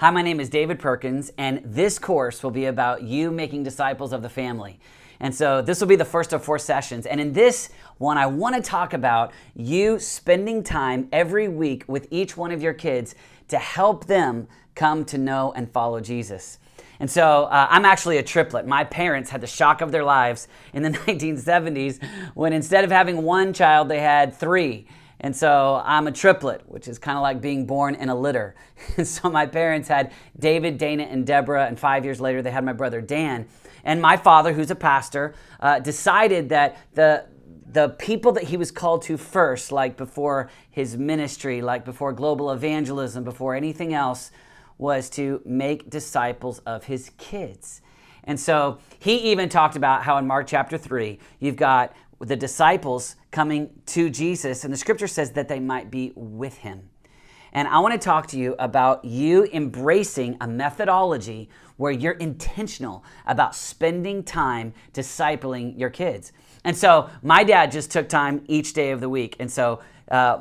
Hi, my name is David Perkins, and this course will be about you making disciples of the family. And so this will be the first of 4 sessions. And in this one, I want to talk about you spending time every week with each one of your kids to help them come to know and follow Jesus. And so I'm actually a triplet. My parents had the shock of their lives in the 1970s when instead of having one child, they had 3. And so I'm a triplet, which is kind of like being born in a litter. And so my parents had David, Dana, and Deborah, and 5 years later they had my brother Dan. And my father, who's a pastor, decided that the people that he was called to first, like before his ministry, like before global evangelism, before anything else, was to make disciples of his kids. And so he even talked about how in Mark chapter 3, you've got the disciples coming to Jesus, and the scripture says that they might be with him. And I want to talk to you about you embracing a methodology where you're intentional about spending time discipling your kids. And so my dad just took time each day of the week. And so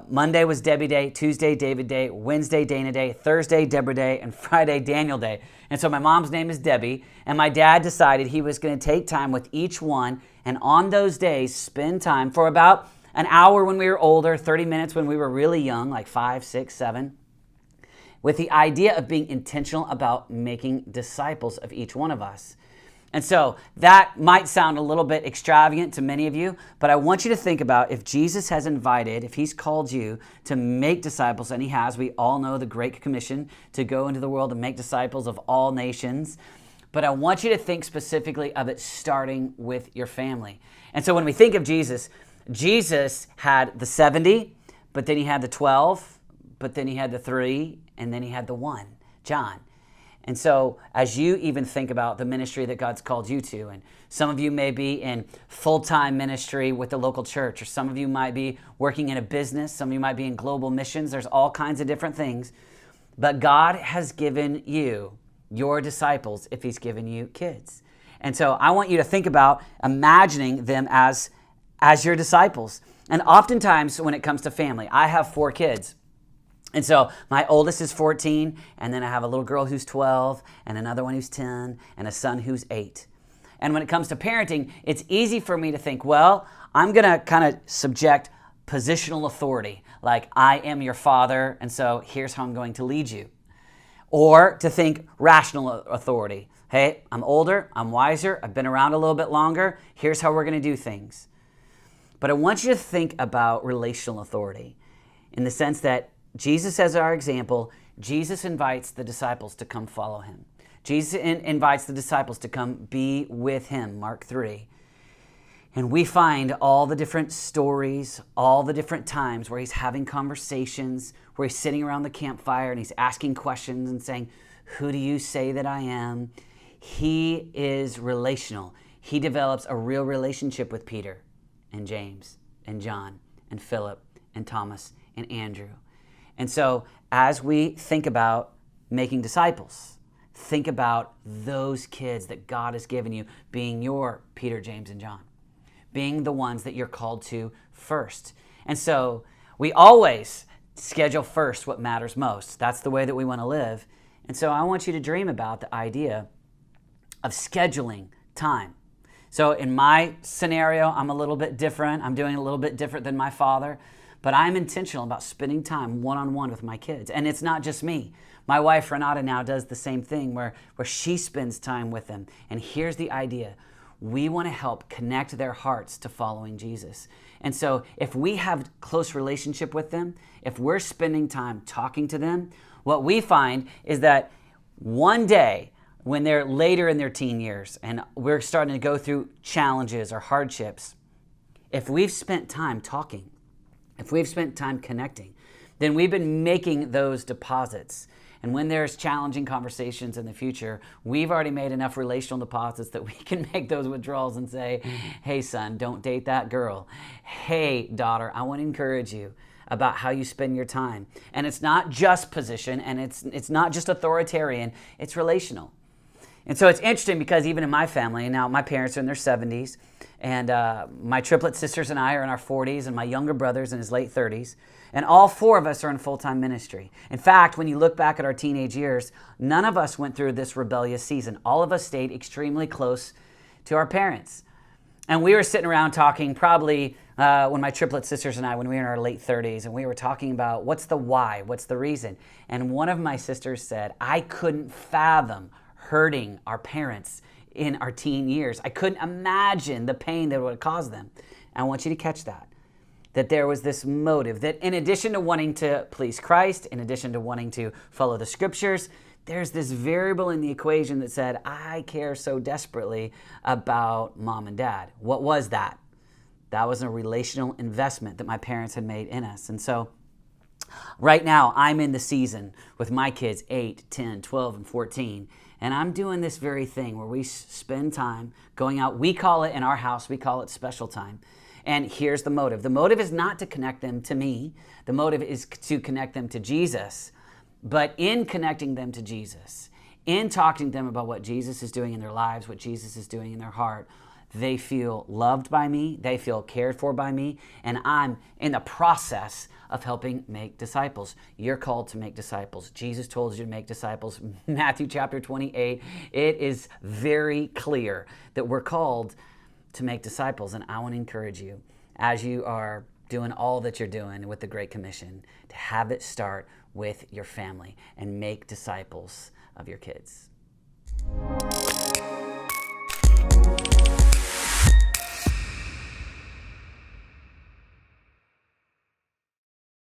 Monday was Debbie Day, Tuesday David Day, Wednesday Dana Day, Thursday Deborah Day, and Friday Daniel Day. And so my mom's name is Debbie, and my dad decided he was going to take time with each one, and on those days spend time for about an hour when we were older, 30 minutes when we were really young, like 5, 6, 7, with the idea of being intentional about making disciples of each one of us. And so that might sound a little bit extravagant to many of you, but I want you to think about if Jesus has invited, if he's called you to make disciples, and he has, we all know the Great Commission to go into the world and make disciples of all nations. But I want you to think specifically of it starting with your family. And so when we think of Jesus, Jesus had the 70, but then he had the 12, but then he had the 3, and then he had the 1, John. And so as you even think about the ministry that God's called you to, and some of you may be in full-time ministry with the local church, or some of you might be working in a business, some of you might be in global missions, there's all kinds of different things. But God has given you your disciples if he's given you kids. And so I want you to think about imagining them as your disciples. And oftentimes when it comes to family, I have 4 kids. And so my oldest is 14, and then I have a little girl who's 12, and another one who's 10, and a son who's 8. And when it comes to parenting, it's easy for me to think, well, I'm going to kind of subject positional authority, like I am your father, and so here's how I'm going to lead you. Or to think rational authority. Hey, I'm older, I'm wiser, I've been around a little bit longer, here's how we're going to do things. But I want you to think about relational authority in the sense that Jesus as our example, Jesus invites the disciples to come follow him. Jesus invites the disciples to come be with him, Mark 3. And we find all the different stories, all the different times where he's having conversations, where he's sitting around the campfire and he's asking questions and saying, who do you say that I am? He is relational. He develops a real relationship with Peter and James and John and Philip and Thomas and Andrew. And so as we think about making disciples, think about those kids that God has given you being your Peter, James, and John, being the ones that you're called to first. And so we always schedule first what matters most. That's the way that we want to live. And so I want you to dream about the idea of scheduling time. So in my scenario, I'm a little bit different. I'm doing a little bit different than my father. But I'm intentional about spending time one-on-one with my kids. And it's not just me. My wife, Renata, now does the same thing where she spends time with them. And here's the idea. We want to help connect their hearts to following Jesus. And so if we have close relationship with them, if we're spending time talking to them, what we find is that one day when they're later in their teen years and we're starting to go through challenges or hardships, if we've spent time talking, if we've spent time connecting, then we've been making those deposits. And when there's challenging conversations in the future, we've already made enough relational deposits that we can make those withdrawals and say, hey, son, don't date that girl. Hey, daughter, I want to encourage you about how you spend your time. And it's not just position, and it's not just authoritarian, it's relational. And so it's interesting because even in my family, now my parents are in their 70s, and my triplet sisters and I are in our 40s, and my younger brother's in his late 30s, and all four of us are in full-time ministry. In fact, when you look back at our teenage years, none of us went through this rebellious season. All of us stayed extremely close to our parents. And we were sitting around talking probably when my triplet sisters and I, when we were in our late 30s, and we were talking about what's the why, what's the reason. And one of my sisters said, I couldn't fathom hurting our parents in our teen years. I couldn't imagine the pain that would cause them. And I want you to catch that there was this motive, that in addition to wanting to please Christ, in addition to wanting to follow the scriptures, there's this variable in the equation that said, I care so desperately about mom and dad. What was that? That was a relational investment that my parents had made in us. And so right now, I'm in the season with my kids, 8, 10, 12, and 14, and I'm doing this very thing where we spend time going out. We call it, in our house, we call it special time. And here's the motive. The motive is not to connect them to me. The motive is to connect them to Jesus. But in connecting them to Jesus, in talking to them about what Jesus is doing in their lives, what Jesus is doing in their heart, they feel loved by me, they feel cared for by me, and I'm in the process of helping make disciples. You're called to make disciples. Jesus told you to make disciples. Matthew chapter 28, it is very clear that we're called to make disciples, and I want to encourage you, as you are doing all that you're doing with the Great Commission, to have it start with your family and make disciples of your kids.